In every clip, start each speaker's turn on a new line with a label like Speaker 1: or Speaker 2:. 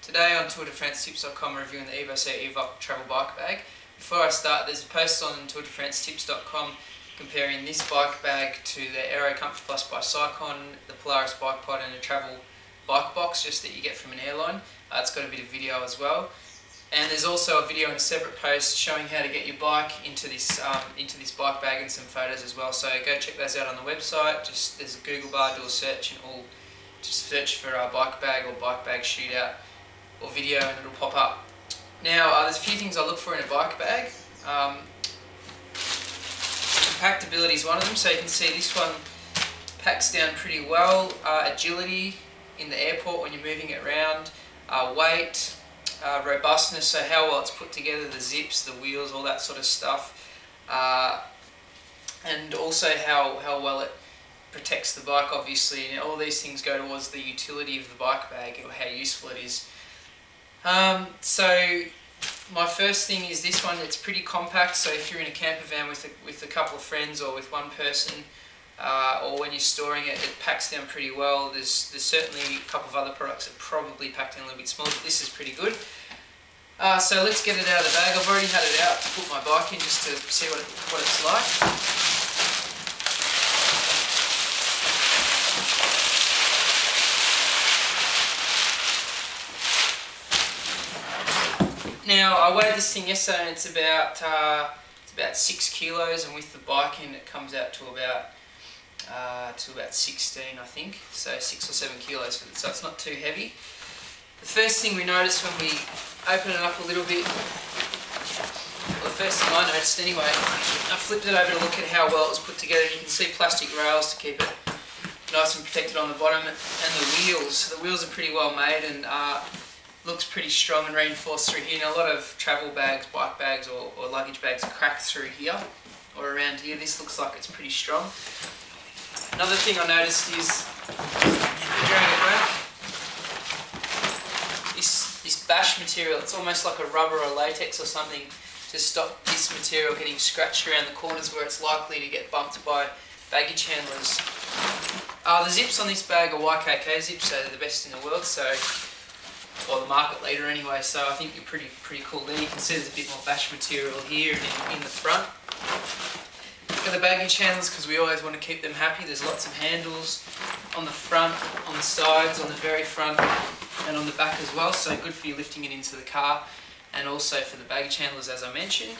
Speaker 1: Today on TourDeFranceTips.com reviewing the EVOC travel bike bag. Before I start, there's a post on TourDeFranceTips.com comparing this bike bag to the Aero Comfort Plus by Cycon, the Polaris bike pod and a travel bike box just that you get from an airline. It's got a bit of video as well. And there's also a video in a separate post showing how to get your bike into this bike bag and some photos as well. So go check those out on the website. Just there's a Google bar, do a search and all. Just search for bike bag or bike bag shootout or video and it'll pop up. Now there's a few things I look for in a bike bag. Compactability is one of them. So you can see this one packs down pretty well. Agility in the airport when you're moving it around. Weight. Robustness, so how well it's put together, the zips, the wheels, all that sort of stuff, and also how well it protects the bike, obviously, and all these things go towards the utility of the bike bag or how useful it is. So my first thing is this one. It's pretty compact, so if you're in a camper van with a couple of friends or with one person, or when you're storing it, it packs down pretty well. There's certainly a couple of other products that probably pack down a little bit smaller, but this is pretty good. So let's get it out of the bag. I've already had it out to put my bike in just to see what it's like. Now I weighed this thing yesterday and it's about 6 kilos, and with the bike in it comes out to about 16, I think, so 6 or 7 kilos for it, so it's not too heavy. The first thing we noticed when we open it up a little bit, well, the first thing I noticed anyway, I flipped it over to look at how well it was put together. You can see plastic rails to keep it nice and protected on the bottom, and the wheels. The wheels are pretty well made and looks pretty strong and reinforced through here. Now a lot of travel bags, bike bags or luggage bags crack through here or around here. This looks like it's pretty strong. Another thing I noticed is, drag it back, this bash material. It's almost like a rubber or latex or something to stop this material getting scratched around the corners where it's likely to get bumped by baggage handlers. The zips on this bag are YKK zips, so they're the best in the world, or the market leader anyway, so I think you're pretty cool there. You can see there's a bit more bash material here and in the front. For the baggage handlers, because we always want to keep them happy, there's lots of handles on the front, on the sides, on the very front and on the back as well, so good for you lifting it into the car, and also for the baggage handlers as I mentioned.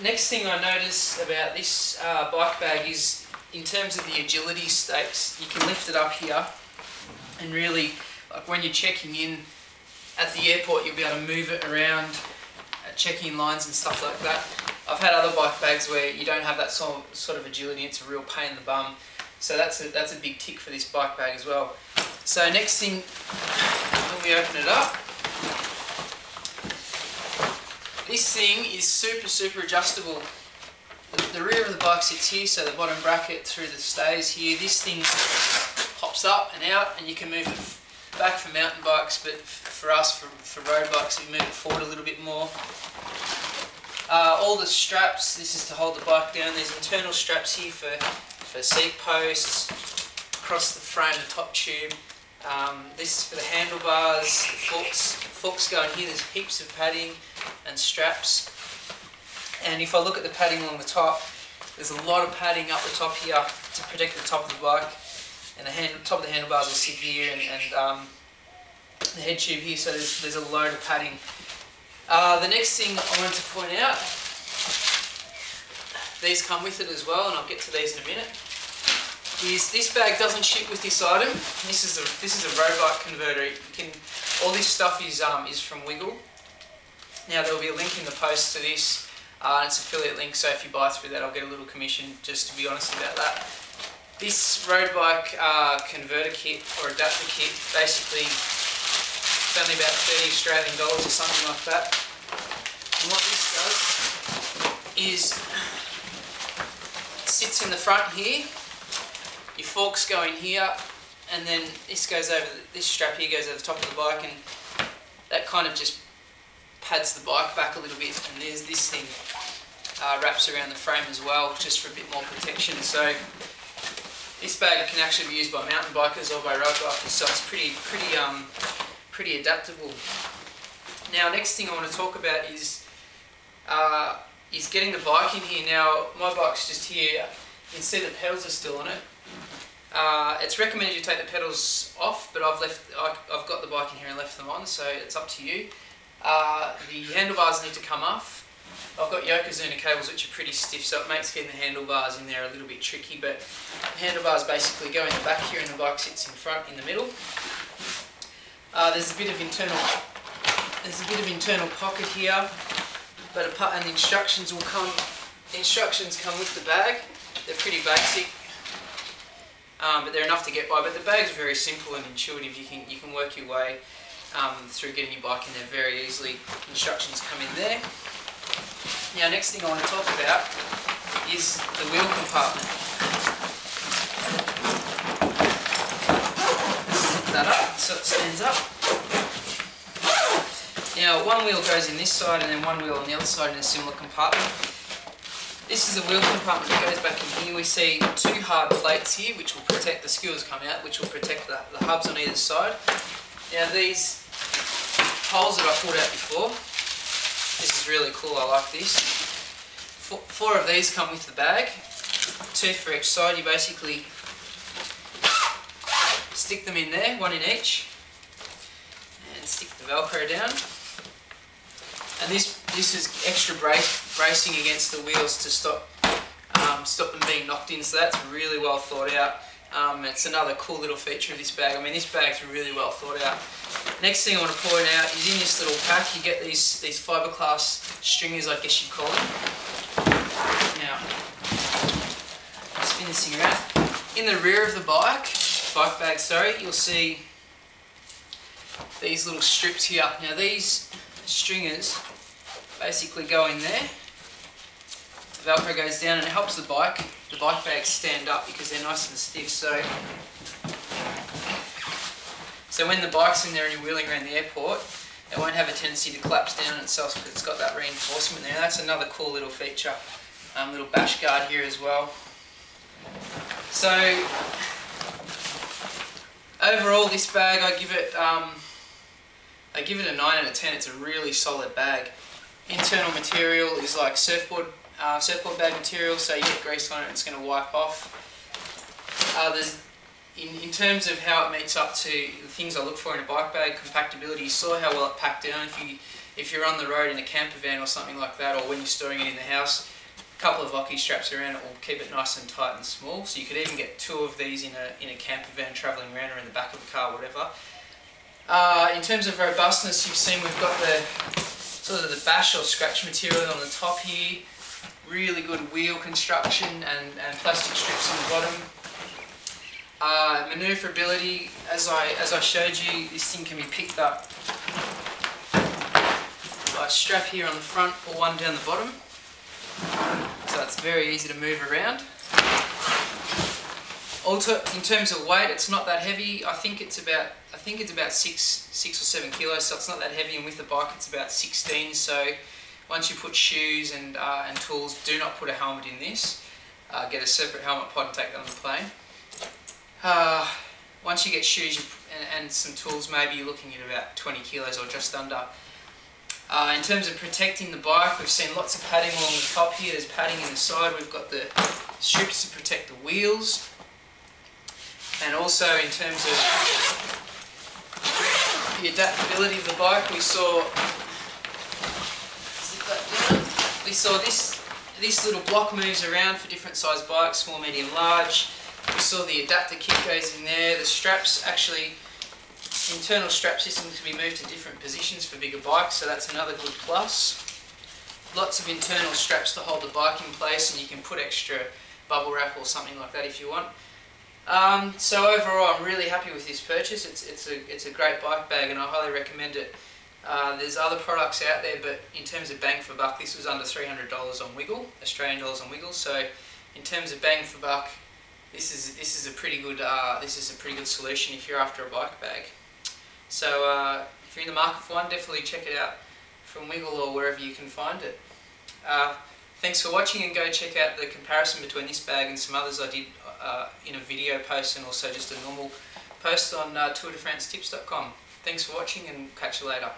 Speaker 1: Next thing I noticed about this bike bag is in terms of the agility stakes. You can lift it up here and really, like when you're checking in at the airport, you'll be able to move it around at check-in lines and stuff like that. I've had other bike bags where you don't have that sort of agility. It's a real pain in the bum. So that's a big tick for this bike bag as well. So next thing, when we open it up, this thing is super adjustable. The rear of the bike sits here, so the bottom bracket through the stays here. This thing pops up and out, and you can move it back for mountain bikes, but for us, for road bikes, we move it forward a little bit more. All the straps, this is to hold the bike down. There's internal straps here for seat posts, across the frame and top tube. This is for the handlebars, the forks go in here. There's heaps of padding and straps. And if I look at the padding along the top, there's a lot of padding up the top here to protect the top of the bike. And the top of the handlebars will sit here, and the head tube here, so there's a load of padding. The next thing I wanted to point out, these come with it as well, and I'll get to these in a minute, is this bag doesn't ship with this item. This is a road bike converter. All this stuff is from Wiggle. Now there will be a link in the post to this. It's an affiliate link, so if you buy through that, I'll get a little commission, just to be honest about that. This road bike converter kit or adapter kit, basically it's only about $30 Australian or something like that. And what this does is it sits in the front here, your forks go in here, and then this strap here goes over the top of the bike, and that kind of just pads the bike back a little bit, and there's this thing wraps around the frame as well, just for a bit more protection. So This bag can actually be used by mountain bikers or by road bikers, so it's pretty pretty adaptable. Now, next thing I want to talk about is getting the bike in here. Now, my bike's just here. You can see the pedals are still on it. It's recommended you take the pedals off, but I've got the bike in here and left them on, so it's up to you. The handlebars need to come off. I've got Yokozuna cables which are pretty stiff, so it makes getting the handlebars in there a little bit tricky, but the handlebars basically go in the back here and the bike sits in front in the middle. There's a bit of internal pocket here, but and the instructions come with the bag. They're pretty basic, but they're enough to get by. But the bag's very simple and intuitive. You can work your way through getting your bike in there very easily. Instructions come in there. Now, next thing I want to talk about is the wheel compartment. Zip that up so it stands up. Now, one wheel goes in this side and then one wheel on the other side in a similar compartment. This is a wheel compartment that goes back in here. We see two hard plates here which will protect the skewers come out, which will protect the hubs on either side. Now, these holes that I pulled out before, this is really cool, I like this. Four of these come with the bag, two for each side. You basically stick them in there, one in each, and stick the Velcro down. And this is extra bracing against the wheels to stop them being knocked in, so that's really well thought out. It's another cool little feature of this bag. I mean, this bag's really well thought out. Next thing I want to point out is in this little pack you get these fiberglass stringers, I guess you'd call them. Now, spin this thing around. In the rear of the bike bag, sorry, you'll see these little strips here. Now, these stringers basically go in there. The Velcro goes down and it helps the bike bags stand up because they're nice and stiff. So when the bike's in there and you're wheeling around the airport, it won't have a tendency to collapse down on itself because it's got that reinforcement there. That's another cool little feature. Little bash guard here as well. So overall, this bag I give it a 9 out of 10. It's a really solid bag. Internal material is like surfboard bag material, so you get grease on it and it's going to wipe off. In terms of how it meets up to the things I look for in a bike bag, compactability, you saw how well it packed down. If you're on the road in a camper van or something like that, or when you're storing it in the house, a couple of EVOC straps around it will keep it nice and tight and small. So you could even get two of these in a camper van travelling around or in the back of the car, whatever. In terms of robustness, you've seen we've got the sort of the bash or scratch material on the top here. Really good wheel construction and plastic strips on the bottom. Manoeuvrability, as I showed you, this thing can be picked up by a strap here on the front or one down the bottom. So it's very easy to move around. Also, in terms of weight, it's not that heavy. I think it's about 6 or 7 kilos, so it's not that heavy. And with the bike, it's about 16. So once you put shoes and tools, do not put a helmet in this. Get a separate helmet pod and take that on the plane. Once you get shoes and some tools, maybe you're looking at about 20 kilos or just under. In terms of protecting the bike, we've seen lots of padding along the top here. There's padding in the side. We've got the strips to protect the wheels. And also in terms of the adaptability of the bike, we saw, zip that down. We saw this little block moves around for different size bikes, small, medium, large. We saw the adapter kit goes in there. The straps, actually, internal strap systems can be moved to different positions for bigger bikes, so that's another good plus. Lots of internal straps to hold the bike in place, and you can put extra bubble wrap or something like that if you want. So overall, I'm really happy with this purchase. It's a great bike bag, and I highly recommend it. There's other products out there, but in terms of bang for buck, this was under $300 on Wiggle, Australian dollars on Wiggle. So in terms of bang for buck, this is a pretty good solution if you're after a bike bag. So if you're in the market for one, definitely check it out from Wiggle or wherever you can find it. Thanks for watching, and go check out the comparison between this bag and some others I did in a video post, and also just a normal post on tourdefrancetips.com. Thanks for watching and catch you later.